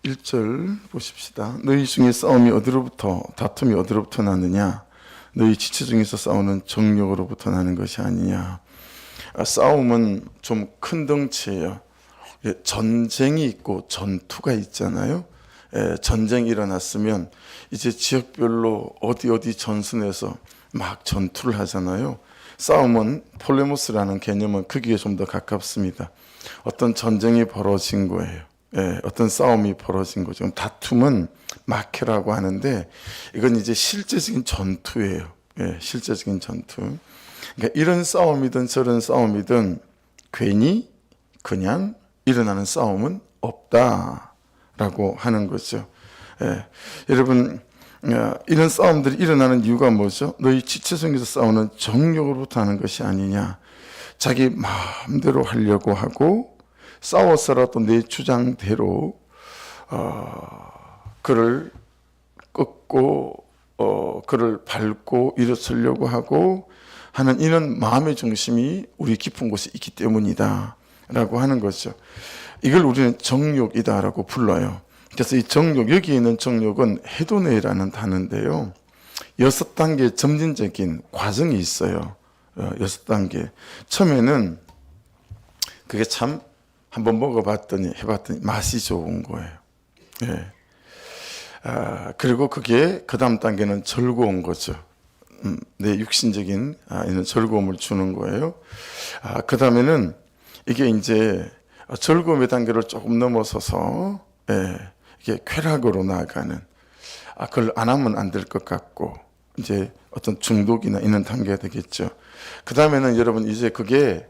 1절 보십시다. 너희 중에 다툼이 어디로부터 나느냐? 너희 지체 중에서 싸우는 정욕으로부터 나는 것이 아니냐? 싸움은 좀 큰 덩치예요. 전쟁이 있고 전투가 있잖아요. 전쟁이 일어났으면 이제 지역별로 어디 전선에서 막 전투를 하잖아요. 싸움은 폴레모스라는 개념은 크기에 좀 더 가깝습니다. 어떤 전쟁이 벌어진 거예요. 어떤 싸움이 벌어진 거죠. 다툼은 마케라고 하는데 이건 이제 실제적인 전투예요. 실제적인 전투. 그러니까 이런 싸움이든 저런 싸움이든 괜히 그냥 일어나는 싸움은 없다라고 하는 거죠. 여러분, 이런 싸움들이 일어나는 이유가 뭐죠? 너희 지체성에서 싸우는 정욕으로부터 하는 것이 아니냐. 자기 마음대로 하려고 하고 싸워서라도 내 주장대로 그를 꺾고 그를 밟고 일어서려고 하고 하는 이런 마음의 중심이 우리 깊은 곳에 있기 때문이다 라고 하는 거죠. 이걸 우리는 정욕이다라고 불러요. 그래서 이 정욕, 여기 있는 정욕은 헤도네라는 단어인데요. 6단계 점진적인 과정이 있어요. 6단계. 처음에는 그게 참 한번 해봤더니 맛이 좋은 거예요. 그리고 그게 그 다음 단계는 즐거운 거죠. 내 육신적인 이런 즐거움을 주는 거예요. 그 다음에는 이게 이제 즐거움의 단계를 조금 넘어서서 이게 쾌락으로 나아가는, 그걸 안 하면 안 될 것 같고 이제 어떤 중독이나 이런 단계가 되겠죠. 그 다음에는 여러분 이제 그게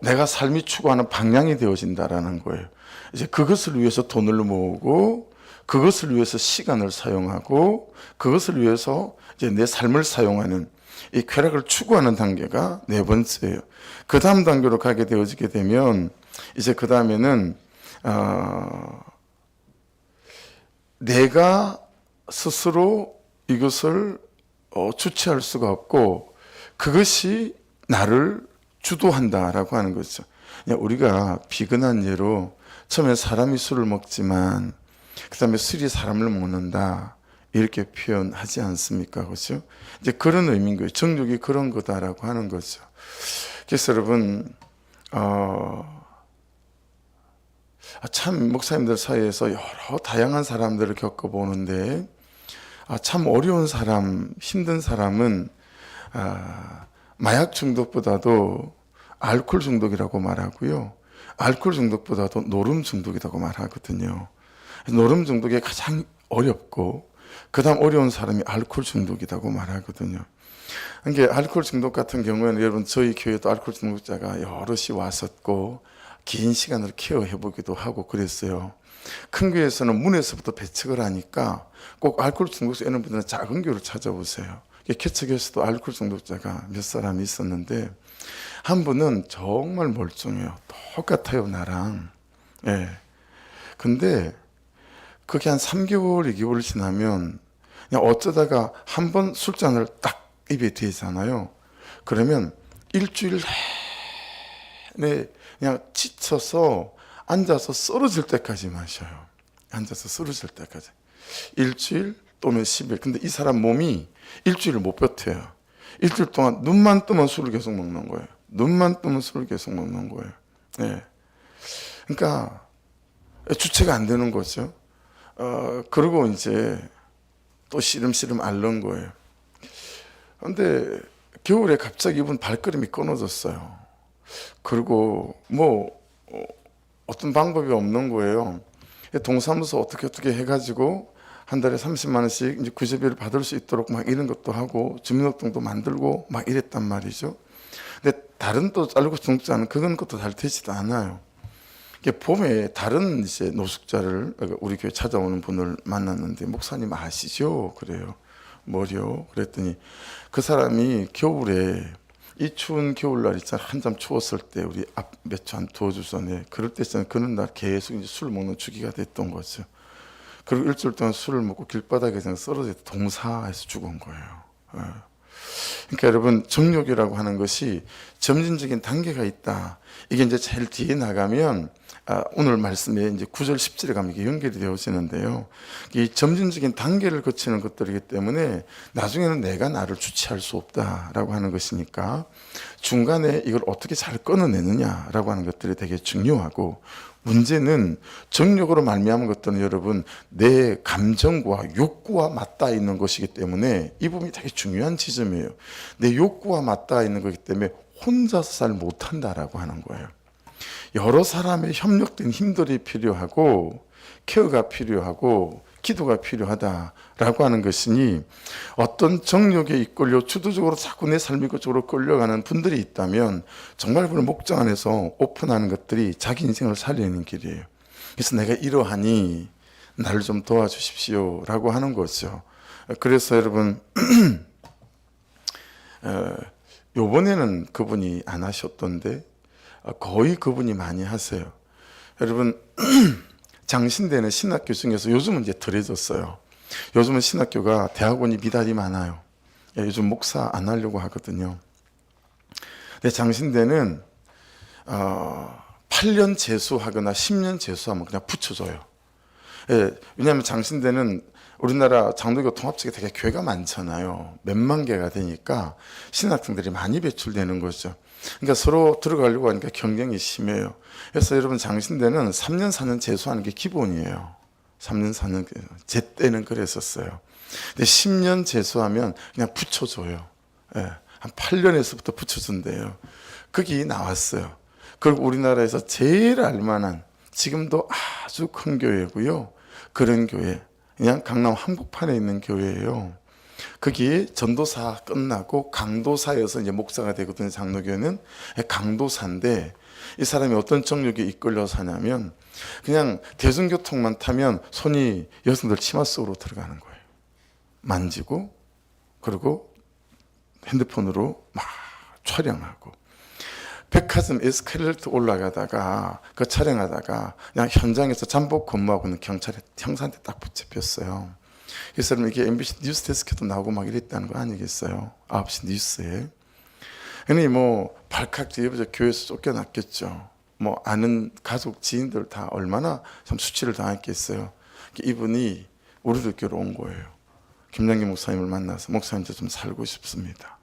내가 삶이 추구하는 방향이 되어진다라는 거예요. 이제 그것을 위해서 돈을 모으고 그것을 위해서 시간을 사용하고 그것을 위해서 이제 내 삶을 사용하는 이 쾌락을 추구하는 단계가 네 번째예요. 그 다음 단계로 가게 되어지게 되면 이제 그 다음에는 내가 스스로 이것을 주체할 수가 없고 그것이 나를 주도한다라고 하는 거죠. 우리가 비근한 예로 처음에 사람이 술을 먹지만 그 다음에 술이 사람을 먹는다 이렇게 표현하지 않습니까? 그렇죠? 이제 그런 의미인 거예요. 정욕이 그런 거다라고 하는 거죠. 그래서 여러분 참 목사님들 사이에서 여러 다양한 사람들을 겪어보는데 참 어려운 사람, 힘든 사람은 마약 중독보다도 알코올 중독이라고 말하고요. 알코올 중독보다도 노름 중독이라고 말하거든요. 노름 중독이 가장 어렵고 그 다음 어려운 사람이 알코올 중독이라고 말하거든요. 그러니까 알코올 중독 같은 경우에는 여러분 저희 교회도 알코올 중독자가 여럿이 왔었고 긴 시간을 케어해보기도 하고 그랬어요. 큰 교회에서는 문에서부터 배척을 하니까 꼭 알코올 중독자 이런 분들은 작은 교회를 찾아보세요. 개척교회에서도 알코올 중독자가 몇 사람이 있었는데 한 분은 정말 멀쩡해요. 똑같아요 나랑. 근데 그게 한 3개월, 2개월 지나면 그냥 어쩌다가 한 번 술잔을 딱 입에 대잖아요. 그러면 일주일 내내 그냥 지쳐서 앉아서 쓰러질 때까지 마셔요. 앉아서 쓰러질 때까지. 일주일 또는 10일. 근데 이 사람 몸이 일주일을 못 버텨요. 일주일 동안 눈만 뜨면 술을 계속 먹는 거예요. 눈만 뜨면 술을 계속 먹는 거예요. 그러니까 주체가 안 되는 거죠. 그리고 이제 또 시름시름 앓는 거예요. 근데 겨울에 갑자기 이분 발걸음이 끊어졌어요. 그리고 어떤 방법이 없는 거예요. 동사무소 어떻게 해가지고 한 달에 30만 원씩 이제 구제비를 받을 수 있도록 막 이런 것도 하고 주민등록도 만들고 막 이랬단 말이죠. 근데 다른 또 알코올 중독자는 그런 것도 잘 되지도 않아요. 봄에 다른 이제 노숙자를 우리 교회 찾아오는 분을 만났는데 목사님 아시죠? 그래요. 뭐요? 그랬더니 그 사람이 겨울에 이 추운 겨울날 있잖아 한참 추웠을 때 우리 앞 몇 주 한 두어 주 전에 그럴 때 있잖아요. 그런 날 계속 이제 술 먹는 주기가 됐던 거죠. 그리고 일주일 동안 술을 먹고 길바닥에 그냥 쓰러져 동사에서 죽은 거예요. 그러니까 여러분 정욕이라고 하는 것이 점진적인 단계가 있다. 이게 이제 제일 뒤에 나가면 오늘 말씀에 이제 9절 10절에 가면 이게 연결이 되어지는데요. 이 점진적인 단계를 거치는 것들이기 때문에 나중에는 내가 나를 주체할 수 없다라고 하는 것이니까 중간에 이걸 어떻게 잘 끊어내느냐라고 하는 것들이 되게 중요하고, 문제는 정욕으로 말미암은 것들은 여러분 내 감정과 욕구와 맞닿아 있는 것이기 때문에 이 부분이 되게 중요한 지점이에요. 내 욕구와 맞닿아 있는 것이기 때문에 혼자서 잘 못한다라고 하는 거예요. 여러 사람의 협력된 힘들이 필요하고 케어가 필요하고 기도가 필요하다라고 하는 것이니, 어떤 정욕에 이끌려 주도적으로 자꾸 내 삶이 그쪽으로 끌려가는 분들이 있다면 정말 그런 목장 안에서 오픈하는 것들이 자기 인생을 살리는 길이에요. 그래서 내가 이러하니 나를 좀 도와주십시오 라고 하는 거죠. 그래서 여러분 요번에는 그분이 안 하셨던데 거의 그분이 많이 하세요. 여러분 장신대는 신학교 중에서 요즘은 이제 덜해졌어요. 요즘은 신학교가 대학원이 미달이 많아요. 요즘 목사 안 하려고 하거든요. 근데 장신대는 8년 재수하거나 10년 재수하면 그냥 붙여줘요. 왜냐하면 장신대는 우리나라 장로교 통합 측에 되게 교회가 많잖아요. 몇만 개가 되니까 신학생들이 많이 배출되는 거죠. 그러니까 서로 들어가려고 하니까 경쟁이 심해요. 그래서 여러분 장신대는 3년 4년 재수하는 게 기본이에요. 3년 4년 제 때는 그랬었어요. 근데 10년 재수하면 그냥 붙여줘요. 한 8년에서부터 붙여준대요. 거기 나왔어요. 그리고 우리나라에서 제일 알만한, 지금도 아주 큰 교회고요. 그런 교회, 그냥 강남 한복판에 있는 교회예요. 거기 전도사 끝나고 강도사여서 이제 목사가 되거든요. 장로교회는 강도사인데, 이 사람이 어떤 정욕에 이끌려서 하냐면 그냥 대중교통만 타면 손이 여성들 치마 속으로 들어가는 거예요. 만지고, 그리고 핸드폰으로 막 촬영하고, 백화점 에스컬레이터 올라가다가 그 촬영하다가 그냥 현장에서 잠복 근무하고 있는 경찰에 형사한테 딱 붙잡혔어요. 그래서 이게 MBC 뉴스 데스크에도 나오고 막 이랬다는 거 아니겠어요? 9시 뉴스에. 아니 뭐 발칵 뒤집어져 교회에서 쫓겨났겠죠. 뭐 아는 가족 지인들 다 얼마나 참 수치를 당했겠어요. 이분이 우리들 교회로 온 거예요. 김양기 목사님을 만나서 목사님 저 좀 살고 싶습니다.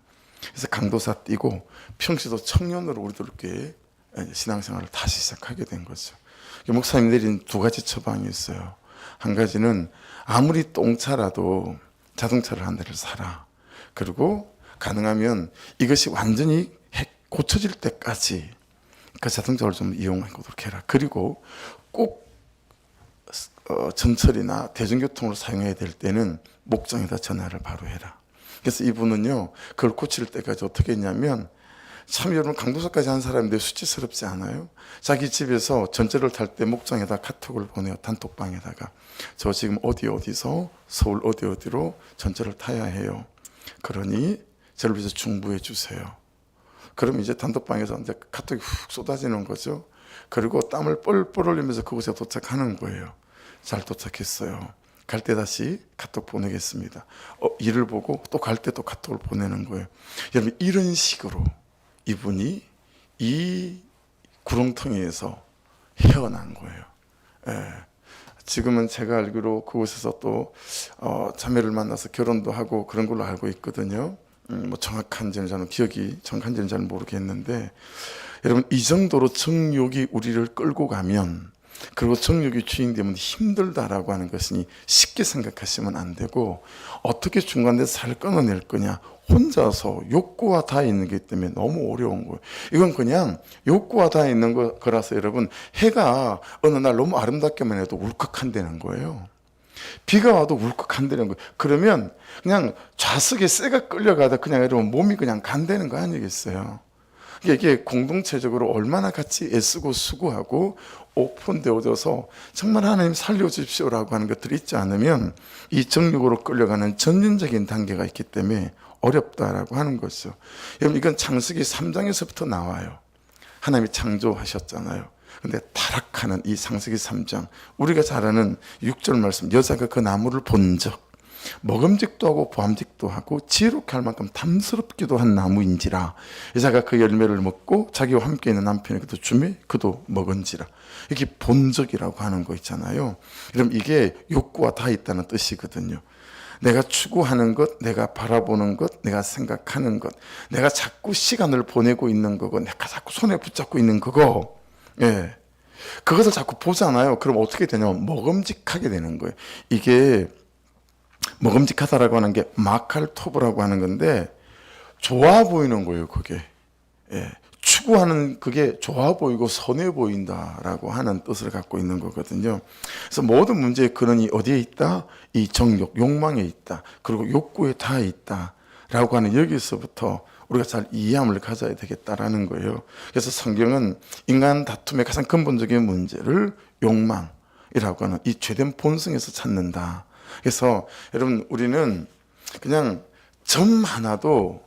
그래서 강도사 띄고 평시도 청년으로 우리들 교회에 신앙생활을 다시 시작하게 된 거죠. 목사님 내린 두 가지 처방이 있어요. 한 가지는 아무리 똥차라도 자동차를 한 대를 사라. 그리고 가능하면 이것이 완전히 고쳐질 때까지 그 자동차를 좀 이용하도록 해라. 그리고 꼭 전철이나 대중교통을 사용해야 될 때는 목장에다 전화를 바로 해라. 그래서 이분은요, 그걸 고칠 때까지 어떻게 했냐면, 참 여러분 강도사까지 한 사람인데 수치스럽지 않아요? 자기 집에서 전철을 탈 때 목장에다 카톡을 보내요. 단톡방에다가 저 지금 어디서 서울 어디로 전철을 타야 해요. 그러니 저를 위해서 중부해 주세요. 그럼 이제 단톡방에서 이제 카톡이 훅 쏟아지는 거죠. 그리고 땀을 뻘뻘 흘리면서 그곳에 도착하는 거예요. 잘 도착했어요. 갈 때 다시 카톡 보내겠습니다. 일을 보고 또 갈 때 또 카톡을 보내는 거예요. 여러분 이런 식으로 이분이 이 구렁텅이에서 헤어난 거예요. 지금은 제가 알기로 그곳에서 또 자매를 만나서 결혼도 하고 그런 걸로 알고 있거든요. 뭐 정확한지는 저는 기억이 정확한지는 잘 모르겠는데, 여러분 이 정도로 정욕이 우리를 끌고 가면, 그리고 정욕이 주인되면 힘들다라고 하는 것이니 쉽게 생각하시면 안 되고, 어떻게 중간에서 잘 끊어낼 거냐, 혼자서 욕구와 다 있는 게 때문에 너무 어려운 거예요. 이건 그냥 욕구와 다 있는 거라서 여러분, 해가 어느 날 너무 아름답게만 해도 울컥한다는 거예요. 비가 와도 울컥한다는 거예요. 그러면 그냥 좌석에 쇠가 끌려가다 그냥 여러분 몸이 그냥 간다는 거 아니겠어요? 이게 공동체적으로 얼마나 같이 애쓰고 수고하고 오픈되어져서 정말 하나님 살려주십시오라고 하는 것들이 있지 않으면 이 정욕으로 끌려가는 전륜적인 단계가 있기 때문에 어렵다라고 하는 거죠. 여러분 이건 창세기 3장에서부터 나와요. 하나님이 창조하셨잖아요. 근데 타락하는 이 창세기 3장, 우리가 잘 아는 6절 말씀, 여자가 그 나무를 본적, 먹음직도 하고 보암직도 하고 지혜롭게 할 만큼 탐스럽기도 한 나무인지라 여자가 그 열매를 먹고 자기와 함께 있는 남편에게도 주매 그도 먹은지라. 이게 본적이라고 하는 거 있잖아요. 그럼 이게 욕구와 다 있다는 뜻이거든요. 내가 추구하는 것, 내가 바라보는 것, 내가 생각하는 것, 내가 자꾸 시간을 보내고 있는 거고, 내가 자꾸 손에 붙잡고 있는 거고, 예, 그것을 자꾸 보잖아요. 그럼 어떻게 되냐면 먹음직하게 되는 거예요. 이게 먹음직하다라고 하는 게 마칼토브라고 하는 건데 좋아 보이는 거예요. 그게 예, 추구하는 그게 좋아 보이고 선해 보인다라고 하는 뜻을 갖고 있는 거거든요. 그래서 모든 문제의 근원이 어디에 있다? 이 정욕, 욕망에 있다. 그리고 욕구에 다 있다라고 하는 여기서부터 우리가 잘 이해함을 가져야 되겠다라는 거예요. 그래서 성경은 인간 다툼의 가장 근본적인 문제를 욕망이라고 하는 이 죄된 본성에서 찾는다. 그래서 여러분 우리는 그냥 점 하나도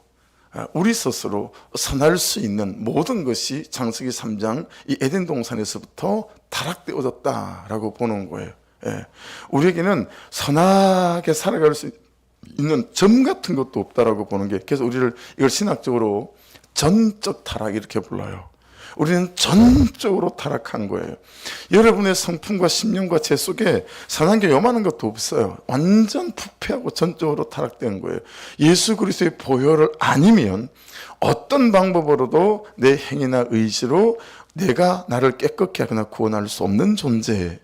우리 스스로 선할 수 있는 모든 것이 창세기 3장 이 에덴 동산에서부터 타락되어졌다라고 보는 거예요. 예. 우리에게는 선하게 살아갈 수 있는 점 같은 것도 없다라고 보는 게, 그래서 우리를 이걸 신학적으로 전적 타락 이렇게 불러요. 우리는 전적으로 타락한 거예요. 여러분의 성품과 심령과 제 속에 선한 게 요만한 것도 없어요. 완전 부패하고 전적으로 타락된 거예요. 예수 그리스도의 보혈을 아니면 어떤 방법으로도 내 행위나 의지로 내가 나를 깨끗게 하거나 구원할 수 없는 존재예요.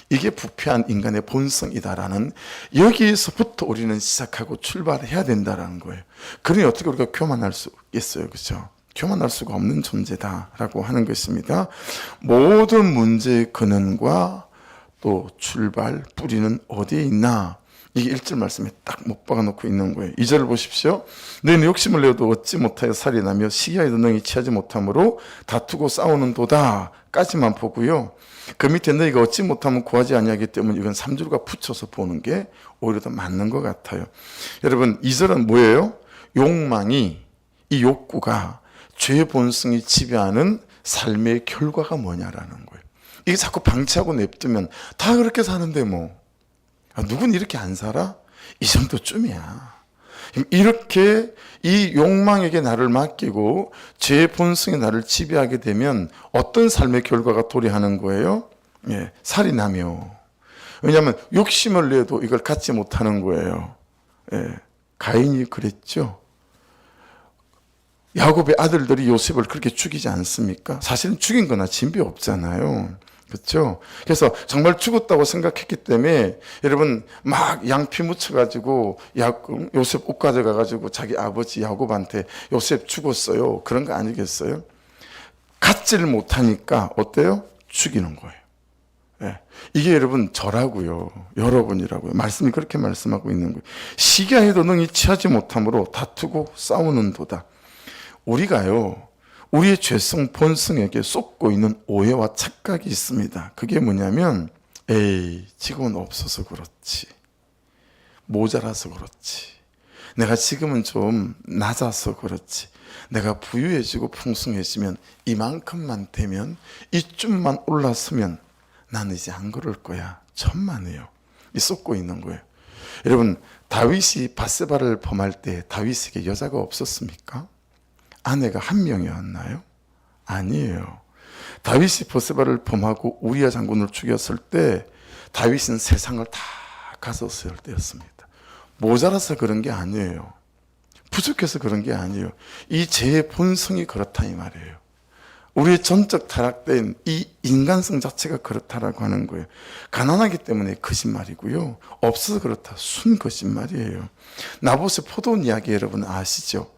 이게 부패한 인간의 본성이다라는, 여기에서부터 우리는 시작하고 출발해야 된다라는 거예요. 그러니 어떻게 우리가 교만할 수 있겠어요, 그렇죠? 교만할 수가 없는 존재다라고 하는 것입니다. 모든 문제의 근원과 또 출발, 뿌리는 어디에 있나? 이게 1절 말씀에 딱 못 박아놓고 있는 거예요. 2절을 보십시오. 너희는 욕심을 내어도 얻지 못하여 살이 나며 시기하여도 능히 취하지 못함으로 다투고 싸우는 도다 까지만 보고요. 그 밑에 너희가 얻지 못하면 구하지 아니하기 때문에 이건 3절과 붙여서 보는 게 오히려 더 맞는 것 같아요. 여러분 2절은 뭐예요? 욕망이, 이 욕구가 죄의 본성이 지배하는 삶의 결과가 뭐냐라는 거예요. 이게 자꾸 방치하고 냅두면 다 그렇게 사는데 뭐 누군 이렇게 안 살아? 이 정도쯤이야. 이렇게 이 욕망에게 나를 맡기고 죄의 본성이 나를 지배하게 되면 어떤 삶의 결과가 도래하는 거예요? 예, 살이 나며. 왜냐하면 욕심을 내도 이걸 갖지 못하는 거예요. 예, 가인이 그랬죠. 야곱의 아들들이 요셉을 그렇게 죽이지 않습니까? 사실은 죽인 거나 진비 없잖아요. 그렇죠? 그래서 정말 죽었다고 생각했기 때문에 여러분 막 양피 묻혀가지고 요셉 옷 가져가가지고 자기 아버지 야곱한테 요셉 죽었어요. 그런 거 아니겠어요? 갖지를 못하니까 어때요? 죽이는 거예요. 네. 이게 여러분 저라고요. 여러분이라고요. 말씀이 그렇게 말씀하고 있는 거예요. 시기하여도 능히 취하지 못함으로 다투고 싸우는 도다. 우리가요, 우리의 죄성 본성에게 쏟고 있는 오해와 착각이 있습니다. 그게 뭐냐면, 에이, 지금은 없어서 그렇지. 모자라서 그렇지. 내가 지금은 좀 낮아서 그렇지. 내가 부유해지고 풍성해지면 이만큼만 되면, 이쯤만 올랐으면 나는 이제 안 그럴 거야. 천만에요. 이 쏟고 있는 거예요. 여러분, 다윗이 밧세바를 범할 때 다윗에게 여자가 없었습니까? 아내가 한 명이었나요? 아니에요. 다윗이 밧세바를 범하고 우리아 장군을 죽였을 때 다윗은 세상을 다 가졌을 때였습니다. 모자라서 그런 게 아니에요. 부족해서 그런 게 아니에요. 이 죄의 본성이 그렇다 이 말이에요. 우리의 전적 타락된 이 인간성 자체가 그렇다라고 하는 거예요. 가난하기 때문에 거짓말이고요. 없어서 그렇다. 순 거짓말이에요. 나봇의 포도원 이야기 여러분 아시죠?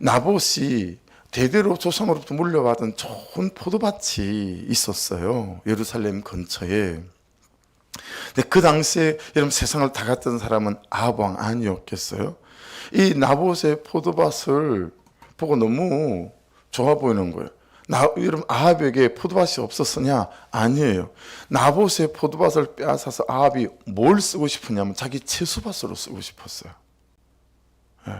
나봇이 대대로 조상으로부터 물려받은 좋은 포도밭이 있었어요. 예루살렘 근처에. 근데 그 당시에 여러분 세상을 다 갖던 사람은 아합 왕 아니었겠어요? 이 나봇의 포도밭을 보고 너무 좋아 보이는 거예요. 여러분 아합에게 포도밭이 없었으냐? 아니에요. 나봇의 포도밭을 빼앗아서 아합이 뭘 쓰고 싶었냐면 자기 채소밭으로 쓰고 싶었어요. 네.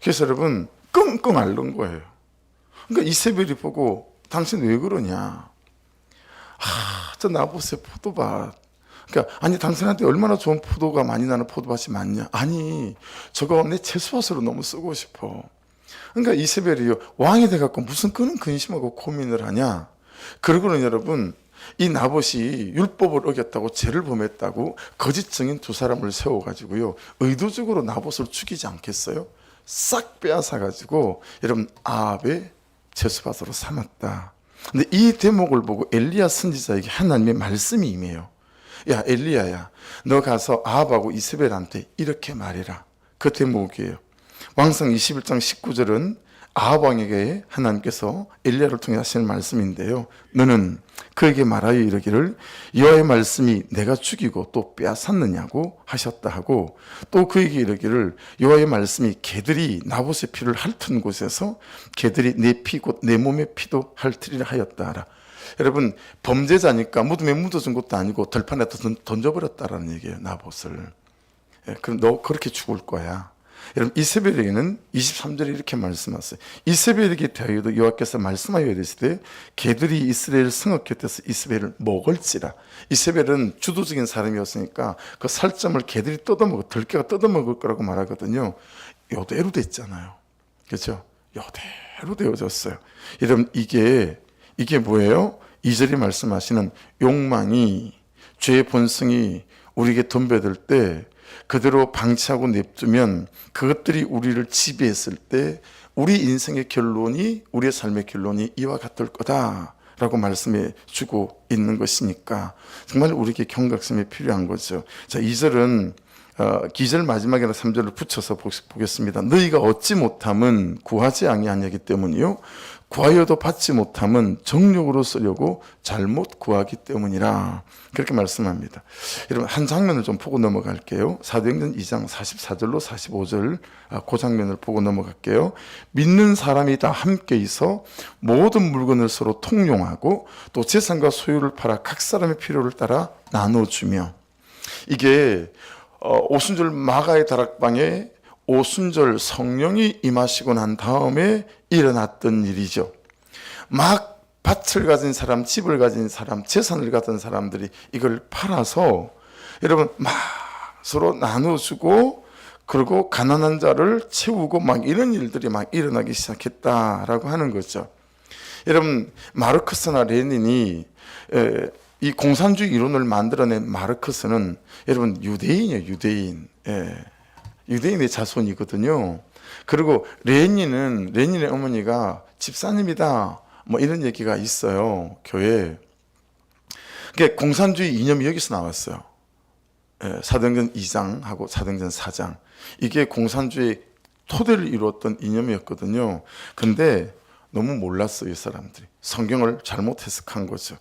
그래서 여러분 끙끙 앓는 거예요. 그러니까 이세벨이 보고 당신 왜 그러냐? 저 나봇의 포도밭 그러니까 아니 당신한테 얼마나 좋은 포도가 많이 나는 포도밭이 많냐? 아니 저거 내 채소밭으로 너무 쓰고 싶어. 그러니까 이세벨이요 왕이 돼갖고 무슨 그런 근심하고 고민을 하냐? 그러고는 여러분 이 나봇이 율법을 어겼다고 죄를 범했다고 거짓 증인 두 사람을 세워가지고요 의도적으로 나봇을 죽이지 않겠어요? 싹 빼앗아가지고 여러분 아합의 채소밭으로 삼았다. 근데 이 대목을 보고 엘리야 선지자에게 하나님의 말씀이 임해요. 야 엘리야야 너 가서 아합하고 이세벨한테 이렇게 말해라. 그 대목이에요. 왕상 21장 19절은 아합 왕에게 하나님께서 엘리야를 통해 하시는 말씀인데요. 너는 그에게 말하여 이르기를 여호와의 말씀이 내가 죽이고 또 빼앗았느냐고 하셨다 하고 또 그에게 이르기를 여호와의 말씀이 개들이 나봇의 피를 핥은 곳에서 개들이 내 피 곧 내 몸의 피도 핥으리라 하였다 하라. 여러분 범죄자니까 무덤에 묻어준 것도 아니고 들판에 던져버렸다라는 얘기예요. 나봇을. 그럼 너 그렇게 죽을 거야. 여러분 이세벨에게는 23절에 이렇게 말씀하세요. 이세벨에게 대하여도 여호와께서 말씀하여 이르시되 개들이 이스라엘 성읍 곁에서 이세벨을 먹을지라. 이세벨은 주도적인 사람이었으니까 그 살점을 개들이 뜯어먹어 들개가 뜯어먹을 거라고 말하거든요. 요대로 됐잖아요. 그렇죠? 요대로 되어졌어요. 여러분 이게 뭐예요? 2절이 말씀하시는 욕망이 죄의 본성이 우리에게 덤벼들 때 그대로 방치하고 냅두면 그것들이 우리를 지배했을 때 우리 인생의 결론이 우리의 삶의 결론이 이와 같을 거다라고 말씀해 주고 있는 것이니까 정말 우리에게 경각심이 필요한 거죠. 자, 2절은 2절 마지막에는 3절을 붙여서 보겠습니다. 너희가 얻지 못함은 구하지 아니하기 때문이요 구하여도 받지 못함은 정욕으로 쓰려고 잘못 구하기 때문이라. 그렇게 말씀합니다. 여러분 한 장면을 좀 보고 넘어갈게요. 사도행전 2장 44절로 45절 그 장면을 보고 넘어갈게요. 믿는 사람이 다 함께 있어 모든 물건을 서로 통용하고 또 재산과 소유를 팔아 각 사람의 필요를 따라 나눠주며. 이게 오순절 마가의 다락방에 오순절 성령이 임하시고 난 다음에 일어났던 일이죠. 막 밭을 가진 사람, 집을 가진 사람, 재산을 가진 사람들이 이걸 팔아서 여러분 막 서로 나눠주고 그리고 가난한 자를 채우고 막 이런 일들이 막 일어나기 시작했다라고 하는 거죠. 여러분 마르크스나 레닌이 이 공산주의 이론을 만들어낸 마르크스는 여러분 유대인이에요. 유대인. 유대인의 자손이거든요. 그리고 레닌의 어머니가 집사님이다. 뭐 이런 얘기가 있어요. 교회에. 그러니까 공산주의 이념이 여기서 나왔어요. 사도행전 2장하고 사도행전 4장. 이게 공산주의 토대를 이루었던 이념이었거든요. 근데 너무 몰랐어요, 이 사람들이. 성경을 잘못 해석한 거죠.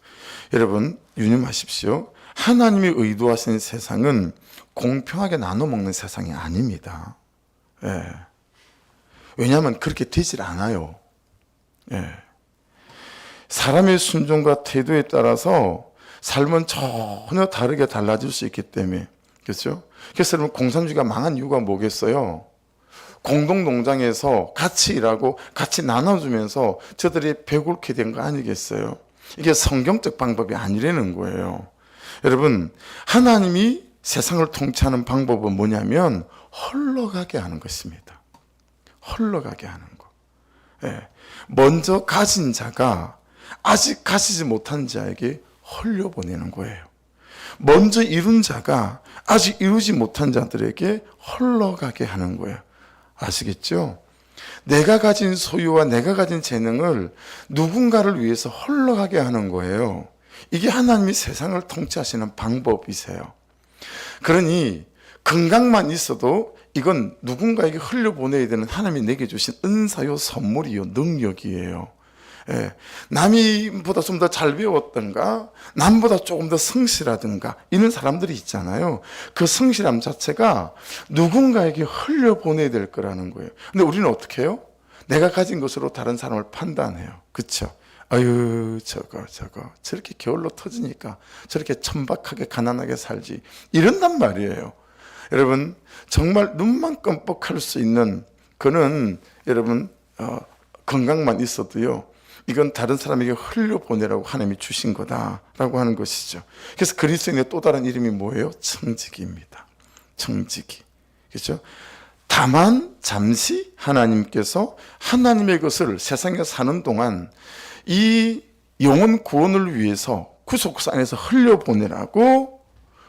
여러분, 유념하십시오. 하나님이 의도하신 세상은 공평하게 나눠 먹는 세상이 아닙니다. 왜냐하면 그렇게 되질 않아요. 사람의 순종과 태도에 따라서 삶은 전혀 다르게 달라질 수 있기 때문에. 그렇죠? 그래서 여러분 공산주의가 망한 이유가 뭐겠어요? 공동농장에서 같이 일하고 같이 나눠주면서 저들이 배고프게 된 거 아니겠어요? 이게 성경적 방법이 아니라는 거예요. 여러분 하나님이 세상을 통치하는 방법은 뭐냐면 흘러가게 하는 것입니다. 흘러가게 하는 거. 먼저 가진 자가 아직 가지지 못한 자에게 흘려보내는 거예요. 먼저 이룬 자가 아직 이루지 못한 자들에게 흘러가게 하는 거예요. 아시겠죠? 내가 가진 소유와 내가 가진 재능을 누군가를 위해서 흘러가게 하는 거예요. 이게 하나님이 세상을 통치하시는 방법이세요. 그러니 건강만 있어도 이건 누군가에게 흘려보내야 되는 하나님이 내게 주신 은사요, 선물이요, 능력이에요. 남이보다 좀 더 잘 배웠던가 남보다 조금 더 성실하든가 이런 사람들이 있잖아요. 그 성실함 자체가 누군가에게 흘려보내야 될 거라는 거예요. 근데 우리는 어떻게 해요? 내가 가진 것으로 다른 사람을 판단해요. 그렇죠? 아유 저거 저렇게 게을러 터지니까 저렇게 천박하게 가난하게 살지 이런단 말이에요. 여러분 정말 눈만 끔뻑할 수 있는 그는 여러분 건강만 있어도요 이건 다른 사람에게 흘려보내라고 하나님이 주신 거다라고 하는 것이죠. 그래서 그리스도인의 또 다른 이름이 뭐예요? 청지기입니다. 청지기. 그렇죠? 다만 잠시 하나님께서 하나님의 것을 세상에 사는 동안 이 영혼 구원을 위해서 구속사 안에서 흘려보내라고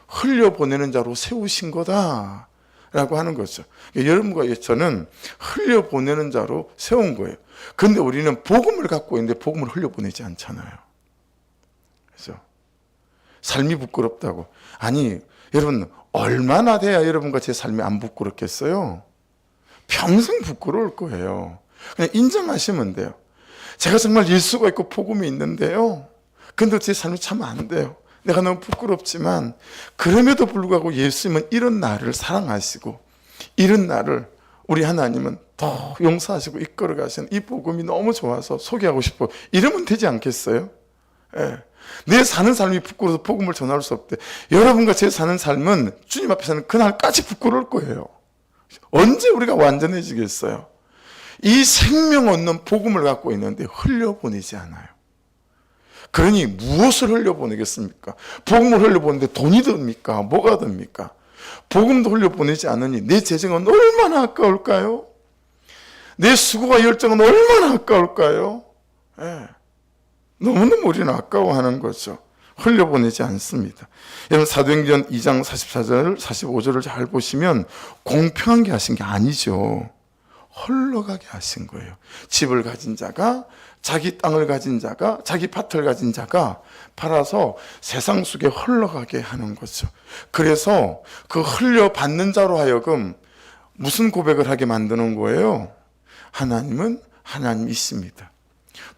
흘려보내는 자로 세우신 거다 라고 하는 거죠. 여러분과 저는 흘려보내는 자로 세운 거예요. 그런데 우리는 복음을 갖고 있는데 복음을 흘려보내지 않잖아요. 그렇죠? 삶이 부끄럽다고. 아니 여러분, 얼마나 돼야 여러분과 제 삶이 안 부끄럽겠어요? 평생 부끄러울 거예요. 그냥 인정하시면 돼요. 제가 정말 예수가 있고 복음이 있는데요, 근데 제 삶이 참 안 돼요. 내가 너무 부끄럽지만 그럼에도 불구하고 예수님은 이런 나를 사랑하시고 이런 나를 우리 하나님은 더 용서하시고 이끌어 가시는 이 복음이 너무 좋아서 소개하고 싶어. 이러면 되지 않겠어요? 예. 내 사는 삶이 부끄러워서 복음을 전할 수 없대. 여러분과 제 사는 삶은 주님 앞에서는 그날까지 부끄러울 거예요. 언제 우리가 완전해지겠어요? 이 생명 얻는 복음을 갖고 있는데 흘려보내지 않아요. 그러니 무엇을 흘려보내겠습니까? 복음을 흘려보내는데 돈이 듭니까? 뭐가 듭니까? 복음도 흘려보내지 않으니 내 재정은 얼마나 아까울까요? 내 수고와 열정은 얼마나 아까울까요? 예. 너무너무 우리는 아까워하는 거죠. 흘려보내지 않습니다. 여러분, 사도행전 2장 44절, 45절을 잘 보시면 공평한 게 하신 게 아니죠. 흘러가게 하신 거예요. 집을 가진 자가, 자기 땅을 가진 자가, 자기 밭을 가진 자가 팔아서 세상 속에 흘러가게 하는 거죠. 그래서 그 흘려받는 자로 하여금 무슨 고백을 하게 만드는 거예요? 하나님은 하나님이십니다.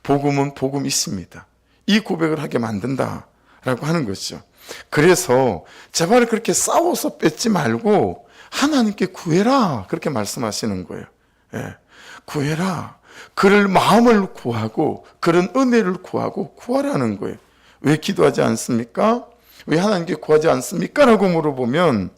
복음은 복음이십니다. 이 고백을 하게 만든다라고 하는 것이죠. 그래서 제발 그렇게 싸워서 뺏지 말고 하나님께 구해라, 그렇게 말씀하시는 거예요. 예, 구해라. 그를 마음을 구하고 그런 은혜를 구하고 구하라는 거예요. 왜 기도하지 않습니까? 왜 하나님께 구하지 않습니까? 라고 물어보면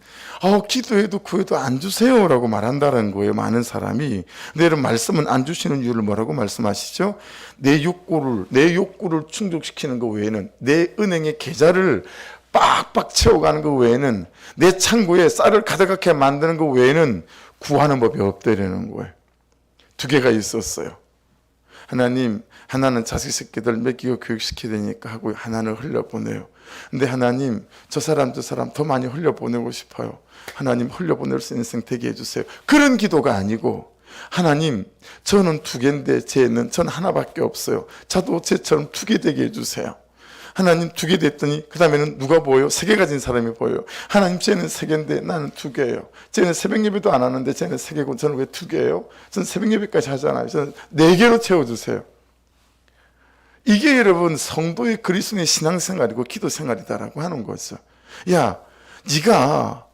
기도해도 구해도 안 주세요 라고 말한다는 거예요. 많은 사람이. 근데 여러분, 말씀은 안 주시는 이유를 뭐라고 말씀하시죠? 내 욕구를 충족시키는 것 외에는, 내 은행의 계좌를 빡빡 채워가는 것 외에는, 내 창고에 쌀을 가득하게 만드는 것 외에는 구하는 법이 없다라는 거예요. 두 개가 있었어요. 하나님, 하나는 자식 새끼들 먹이고 교육시켜야 되니까 하고 하나는 흘려보내요. 근데 하나님, 저 사람 더 많이 흘려보내고 싶어요. 하나님, 흘려보낼 수 있는 인생 되게 해주세요. 그런 기도가 아니고, 하나님, 저는 두 개인데 쟤는 전 하나밖에 없어요. 저도 쟤처럼 두 개 되게 해주세요. 하나님, 두 개 됐더니 그 다음에는 누가 보여요? 세 개 가진 사람이 보여요. 하나님, 쟤는 세 개인데 나는 두 개예요. 쟤는 새벽 예배도 안 하는데 쟤는 세 개고 저는 왜 두 개예요? 저는 새벽 예배까지 하잖아요. 저는 네 개로 채워주세요. 이게 여러분 성도의 그리스도의 신앙생활이고 기도생활이다라고 하는 거죠. 야, 네가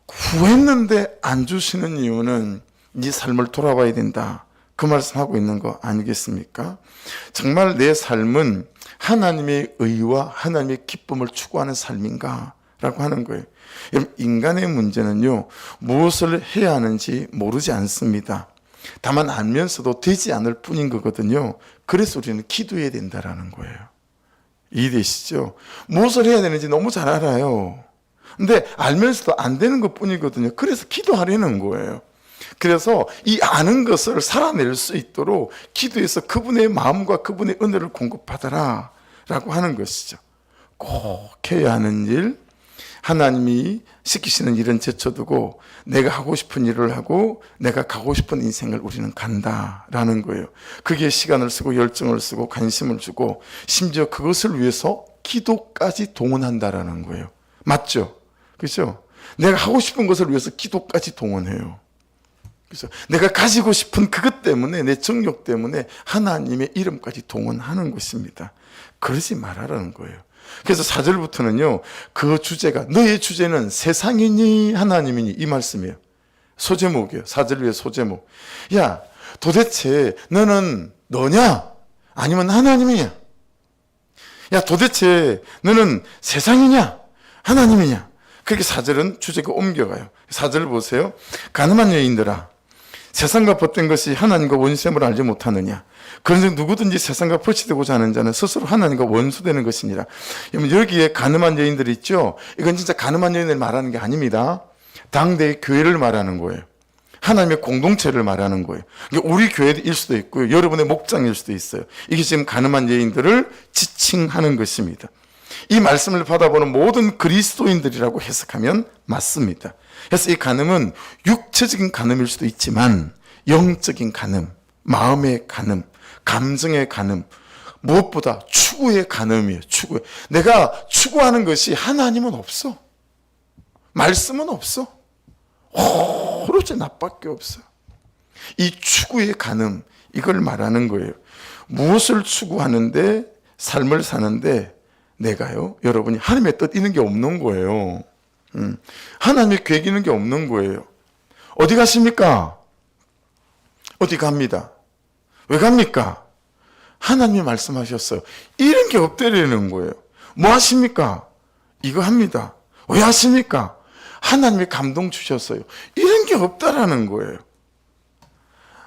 구했는데 안 주시는 이유는 네 삶을 돌아봐야 된다, 그 말씀하고 있는 거 아니겠습니까? 정말 내 삶은 하나님의 의와 하나님의 기쁨을 추구하는 삶인가? 라고 하는 거예요. 여러분, 인간의 문제는요, 무엇을 해야 하는지 모르지 않습니다. 다만 알면서도 되지 않을 뿐인 거거든요. 그래서 우리는 기도해야 된다라는 거예요. 이해되시죠? 무엇을 해야 되는지 너무 잘 알아요. 근데 알면서도 안 되는 것 뿐이거든요. 그래서 기도하려는 거예요. 그래서 이 아는 것을 살아낼 수 있도록 기도해서 그분의 마음과 그분의 은혜를 공급받아라 라고 하는 것이죠. 꼭 해야 하는 일, 하나님이 시키시는 일은 제쳐두고 내가 하고 싶은 일을 하고 내가 가고 싶은 인생을 우리는 간다라는 거예요. 그게 시간을 쓰고 열정을 쓰고 관심을 주고 심지어 그것을 위해서 기도까지 동원한다라는 거예요. 맞죠? 그렇죠? 내가 하고 싶은 것을 위해서 기도까지 동원해요. 그래서 내가 가지고 싶은 그것 때문에, 내 정욕 때문에 하나님의 이름까지 동원하는 것입니다. 그러지 말아라는 거예요. 그래서 4절부터는요, 그 주제가, 너의 주제는 세상이니 하나님이니, 이 말씀이에요. 소제목이에요. 4절 위에 소제목. 야, 도대체 너는 너냐? 아니면 하나님이냐? 야, 도대체 너는 세상이냐? 하나님이냐? 그렇게 4절은 주제가 옮겨가요. 4절 보세요. 가늠한 여인들아, 세상과 벗된 것이 하나님과 원수됨을 알지 못하느냐. 그런즉 누구든지 세상과 벗이되고자 하는 자는 스스로 하나님과 원수되는 것이니라. 여기에 가늠한 여인들이 있죠. 이건 진짜 가늠한 여인을 말하는 게 아닙니다. 당대의 교회를 말하는 거예요. 하나님의 공동체를 말하는 거예요. 우리 교회일 수도 있고요. 여러분의 목장일 수도 있어요. 이게 지금 가늠한 여인들을 지칭하는 것입니다. 이 말씀을 받아보는 모든 그리스도인들이라고 해석하면 맞습니다. 그래서 이 간음은 육체적인 간음일 수도 있지만 영적인 간음, 마음의 간음, 감정의 간음, 무엇보다 추구의 간음이에요. 추구. 내가 추구하는 것이 하나님은 없어. 말씀은 없어. 오로지 나밖에 없어. 이 추구의 간음, 이걸 말하는 거예요. 무엇을 추구하는데 삶을 사는데 내가요, 여러분이 하나님의 뜻 있는 게 없는 거예요. 하나님의 계획 있는 게 없는 거예요. 어디 가십니까? 어디 갑니다. 왜 갑니까? 하나님이 말씀하셨어요. 이런 게 없다라는 거예요. 뭐 하십니까? 이거 합니다. 왜 하십니까? 하나님이 감동 주셨어요. 이런 게 없다라는 거예요.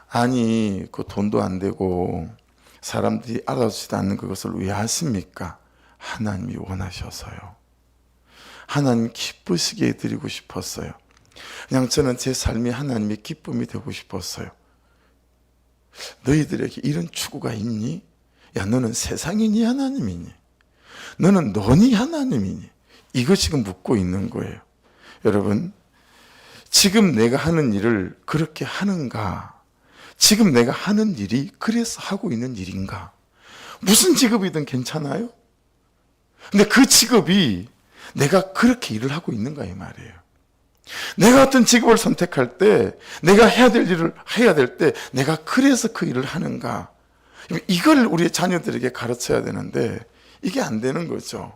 아니, 그 돈도 안 되고 사람들이 알아주지도 않는 그것을 왜 하십니까? 하나님이 원하셔서요. 하나님 기쁘시게 해드리고 싶었어요. 그냥 저는 제 삶이 하나님의 기쁨이 되고 싶었어요. 너희들에게 이런 추구가 있니? 야, 너는 세상이니 하나님이니? 너는 너니 하나님이니? 이거 지금 묻고 있는 거예요. 여러분, 지금 내가 하는 일을 그렇게 하는가? 지금 내가 하는 일이 그래서 하고 있는 일인가? 무슨 직업이든 괜찮아요? 근데 그 직업이 내가 그렇게 일을 하고 있는가 이 말이에요. 내가 어떤 직업을 선택할 때, 내가 해야 될 일을 해야 될 때 내가 그래서 그 일을 하는가? 이걸 우리 자녀들에게 가르쳐야 되는데 이게 안 되는 거죠.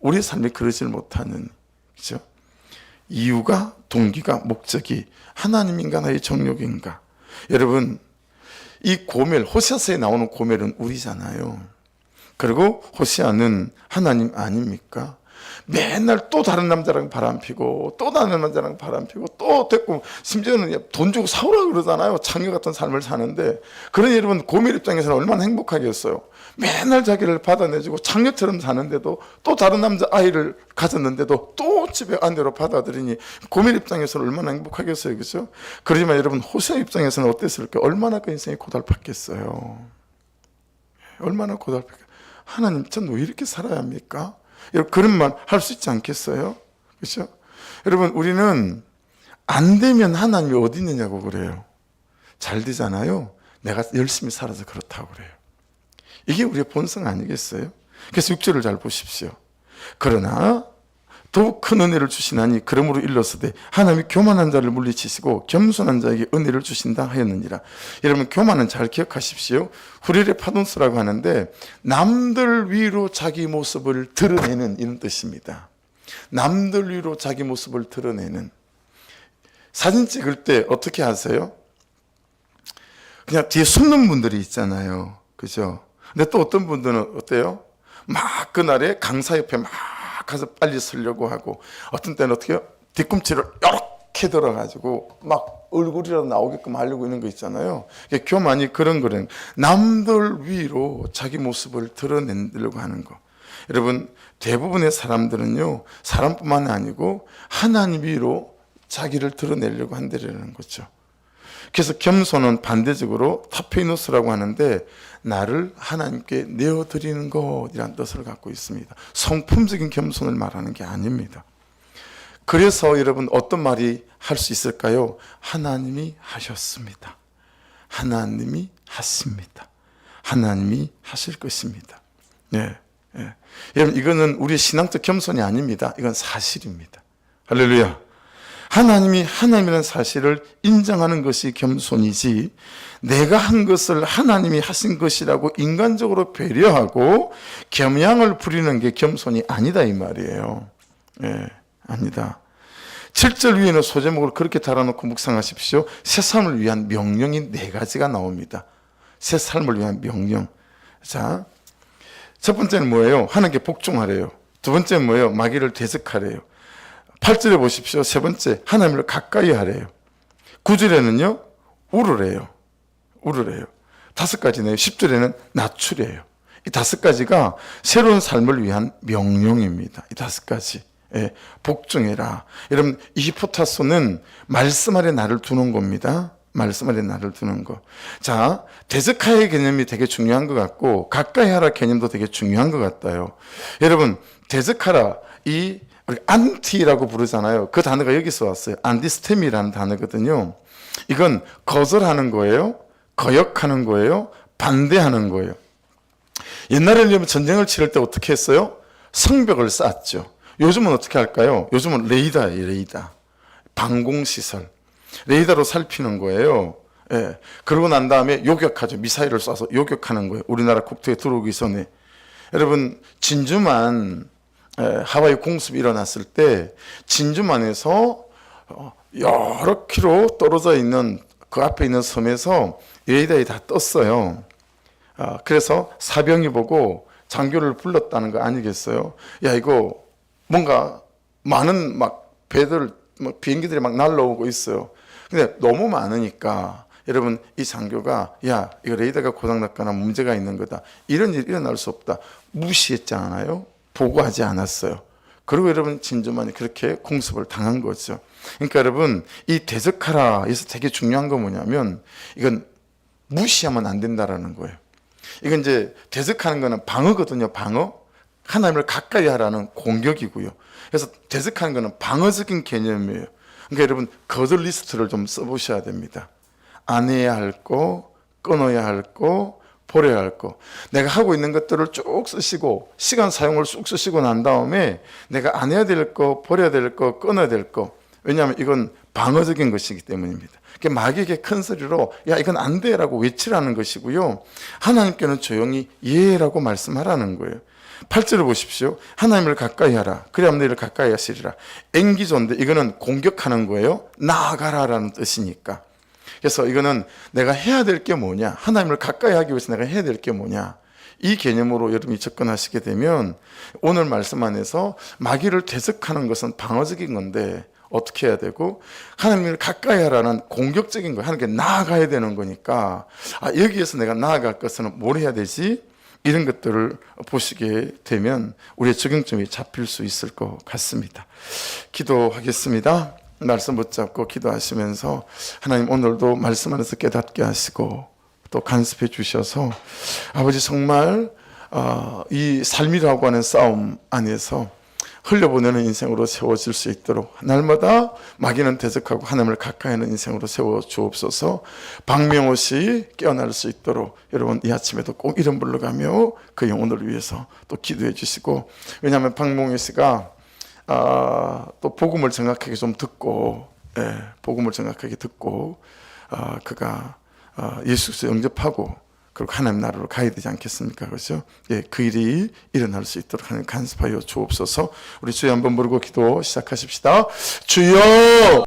우리의 삶이 그러질 못하는, 그렇죠? 이유가, 동기가, 목적이 하나님인가 나의 정욕인가? 여러분, 이 고멜, 호세아서에 나오는 고멜은 우리잖아요. 그리고 호세아는 하나님 아닙니까? 맨날 또 다른 남자랑 바람피고 또 다른 남자랑 바람피고 또 됐고 심지어는 돈 주고 사오라 그러잖아요. 창녀 같은 삶을 사는데, 그러니 여러분 고멜 입장에서는 얼마나 행복하겠어요. 맨날 자기를 받아내주고 창녀처럼 사는데도 또 다른 남자 아이를 가졌는데도 또 집에 아내로 받아들이니 고멜 입장에서는 얼마나 행복하겠어요. 그렇죠? 그렇지만 여러분 호세아 입장에서는 어땠을까? 얼마나 그 인생이 고달팠겠어요. 얼마나 고달팠겠어요. 하나님, 전 왜 이렇게 살아야 합니까? 여러분, 그런 말 할 수 있지 않겠어요? 그렇죠? 여러분, 우리는 안 되면 하나님이 어디 있느냐고 그래요. 잘 되잖아요. 내가 열심히 살아서 그렇다고 그래요. 이게 우리의 본성 아니겠어요? 그래서 6절을 잘 보십시오. 그러나 더욱 큰 은혜를 주시나니 그러므로 일러서되 하나님이 교만한 자를 물리치시고 겸손한 자에게 은혜를 주신다 하였느니라. 여러분, 교만은 잘 기억하십시오. 후릴의 파돈스라고 하는데 남들 위로 자기 모습을 드러내는 이런 뜻입니다. 남들 위로 자기 모습을 드러내는. 사진 찍을 때 어떻게 하세요? 그냥 뒤에 숨는 분들이 있잖아요. 그죠? 근데 또 어떤 분들은 어때요? 막 그날에 강사 옆에 막 가서 빨리 서려고 하고, 어떤 때는 어떻게 해요? 뒤꿈치를 이렇게 들어가지고 막 얼굴이라도 나오게끔 하려고 있는 거 있잖아요. 교만이 그런 거는 남들 위로 자기 모습을 드러내려고 하는 거. 여러분, 대부분의 사람들은요, 사람뿐만 아니고 하나님 위로 자기를 드러내려고 한다는 거죠. 그래서 겸손은 반대적으로 타페이노스라고 하는데 나를 하나님께 내어드리는 것이라는 뜻을 갖고 있습니다. 성품적인 겸손을 말하는 게 아닙니다. 그래서 여러분 어떤 말이 할 수 있을까요? 하나님이 하셨습니다. 하나님이 하십니다. 하나님이 하실 것입니다. 네, 네. 여러분, 이거는 우리의 신앙적 겸손이 아닙니다. 이건 사실입니다. 할렐루야. 하나님이 하나님이라는 사실을 인정하는 것이 겸손이지, 내가 한 것을 하나님이 하신 것이라고 인간적으로 배려하고 겸양을 부리는 게 겸손이 아니다 이 말이에요. 예, 아니다. 7절 위에는 소제목을 그렇게 달아놓고 묵상하십시오. 새 삶을 위한 명령이 4가지가 나옵니다. 새 삶을 위한 명령. 자, 첫 번째는 뭐예요? 하나님께 복종하래요. 두 번째는 뭐예요? 마귀를 대적하래요. 8절에 보십시오. 세 번째, 하나님을 가까이 하래요. 9절에는요, 우르래요. 우르래요. 5가지네요. 10절에는 낮추래요. 이 5가지가 새로운 삶을 위한 명령입니다. 이 5가지. 예, 복종해라. 여러분, 이히포타소는 말씀 아래 나를 두는 겁니다. 말씀 아래 나를 두는 거. 자, 데스카의 개념이 되게 중요한 것 같고, 가까이 하라 개념도 되게 중요한 것 같아요. 여러분, 데스카라, 우리 안티라고 부르잖아요. 그 단어가 여기서 왔어요. 안디스템이라는 단어거든요. 이건 거절하는 거예요. 거역하는 거예요. 반대하는 거예요. 옛날에는 전쟁을 치를 때 어떻게 했어요? 성벽을 쌓았죠. 요즘은 어떻게 할까요? 요즘은 레이더예요, 레이더. 방공시설. 레이더로 살피는 거예요. 예. 그러고 난 다음에 요격하죠. 미사일을 쏴서 요격하는 거예요. 우리나라 국토에 들어오기 전에. 여러분, 진주만, 하와이 공습이 일어났을 때, 진주만에서 여러 킬로 떨어져 있는 그 앞에 있는 섬에서 레이더에 다 떴어요. 그래서 사병이 보고 장교를 불렀다는 거 아니겠어요? 야, 이거 뭔가 많은 막 배들, 막 비행기들이 막 날라오고 있어요. 근데 너무 많으니까 여러분, 이 장교가 야, 이거 레이더가 고장났거나 문제가 있는 거다. 이런 일이 일어날 수 없다. 무시했잖아요. 보고하지 않았어요. 그리고 여러분, 진주만이 그렇게 공습을 당한 거죠. 그러니까 여러분, 이 대적하라에서 되게 중요한 건 뭐냐면 이건 무시하면 안 된다라는 거예요. 이건 이제 대적하는 거는 방어거든요. 방어. 하나님을 가까이 하라는 공격이고요. 그래서 대적하는 거는 방어적인 개념이에요. 그러니까 여러분, 거절 리스트를 좀 써보셔야 됩니다. 안 해야 할 거, 끊어야 할 거, 버려야 할 거. 내가 하고 있는 것들을 쭉 쓰시고 시간 사용을 쑥 쓰시고 난 다음에 내가 안 해야 될 거, 버려야 될 거, 끊어야 될 거. 왜냐하면 이건 방어적인 것이기 때문입니다. 마귀에게 큰 소리로 야, 이건 안 돼라고 외치라는 것이고요. 하나님께는 조용히 예라고 말씀하라는 거예요. 8절을 보십시오. 하나님을 가까이 하라. 그래야 너희를 가까이 하시리라. 앵기조인데 이거는 공격하는 거예요. 나아가라라는 뜻이니까. 그래서 이거는 내가 해야 될 게 뭐냐, 하나님을 가까이 하기 위해서 내가 해야 될 게 뭐냐, 이 개념으로 여러분이 접근하시게 되면 오늘 말씀 안에서 마귀를 대적하는 것은 방어적인 건데 어떻게 해야 되고, 하나님을 가까이 하라는 공격적인 거예요. 하나님께 나아가야 되는 거니까 여기에서 내가 나아갈 것은 뭘 해야 되지? 이런 것들을 보시게 되면 우리의 적용점이 잡힐 수 있을 것 같습니다. 기도하겠습니다. 말씀 붙잡고 기도하시면서 하나님, 오늘도 말씀 안에서 깨닫게 하시고 또 간섭해 주셔서 아버지, 정말 이 삶이라고 하는 싸움 안에서 흘려보내는 인생으로 세워질 수 있도록 날마다 마귀는 대적하고 하나님을 가까이 하는 인생으로 세워 주옵소서. 박명호 씨 깨어날 수 있도록 여러분, 이 아침에도 꼭 이름 불러가며 그 영혼을 위해서 또 기도해 주시고, 왜냐하면 박명호 씨가 또 복음을 정확하게 좀 듣고, 복음을 정확하게 듣고 그가 예수 그리스도 영접하고 그리고 하나님 나라로 가야 되지 않겠습니까? 그렇죠? 그 일이 일어날 수 있도록 하는 간섭하여 주옵소서. 우리 주여 한번 부르고 기도 시작하십시다. 주여!